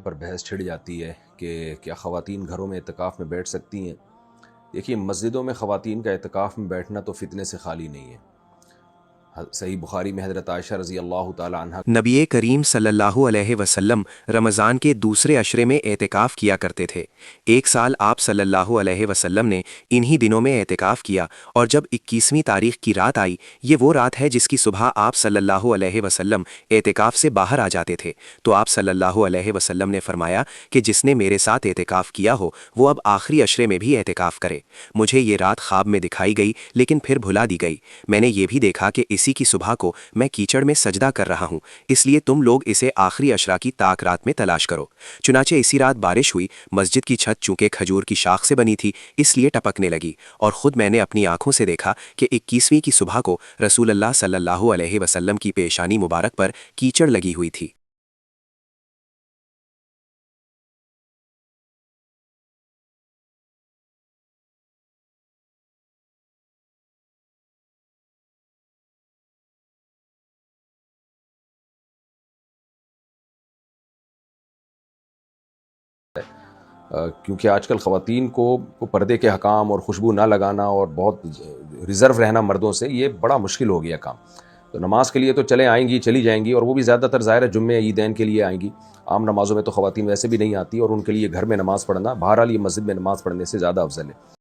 پر بحث چھڑ جاتی ہے کہ کیا خواتین گھروں میں اعتکاف میں بیٹھ سکتی ہیں۔ دیکھیے، مسجدوں میں خواتین کا اعتکاف میں بیٹھنا تو فتنے سے خالی نہیں ہے۔ صحیح بخاری میں حضرت عائشہ رضی اللہ تعالی عنہ نبی کریم صلی اللہ علیہ وسلم رمضان کے دوسرے عشرے میں اعتکاف کیا کرتے تھے۔ ایک سال آپ صلی اللہ علیہ وسلم نے انہی دنوں میں اعتکاف کیا، اور جب 21ویں تاریخ کی رات آئی، یہ وہ رات ہے جس کی صبح آپ صلی اللہ علیہ وسلم اعتکاف سے باہر آ جاتے تھے، تو آپ صلی اللہ علیہ وسلم نے فرمایا کہ جس نے میرے ساتھ اعتکاف کیا ہو وہ اب آخری عشرے میں بھی اعتکاف کرے۔ مجھے یہ رات خواب میں دکھائی گئی لیکن پھر بھلا دی گئی۔ میں نے یہ بھی دیکھا کہ اسی کی صبح کو میں کیچڑ میں سجدہ کر رہا ہوں، اس لیے تم لوگ اسے آخری عشرہ کی طاق رات میں تلاش کرو۔ چنانچہ اسی رات بارش ہوئی، مسجد کی چھت چونکہ کھجور کی شاخ سے بنی تھی اس لیے ٹپکنے لگی، اور خود میں نے اپنی آنکھوں سے دیکھا کہ 21ویں کی صبح کو رسول اللہ صلی اللہ علیہ وسلم کی پیشانی مبارک پر کیچڑ لگی ہوئی تھی۔ کیونکہ آج کل خواتین کو پردے کے حکام اور خوشبو نہ لگانا اور بہت ریزرو رہنا مردوں سے، یہ بڑا مشکل ہو گیا کام۔ تو نماز کے لیے تو آئیں گی، چلی جائیں گی، اور وہ بھی زیادہ تر ظاہر ہے جمعے عیدین کے لیے آئیں گی۔ عام نمازوں میں تو خواتین ویسے بھی نہیں آتی، اور ان کے لیے گھر میں نماز پڑھنا، بہرحال یہ مسجد میں نماز پڑھنے سے زیادہ افضل ہے۔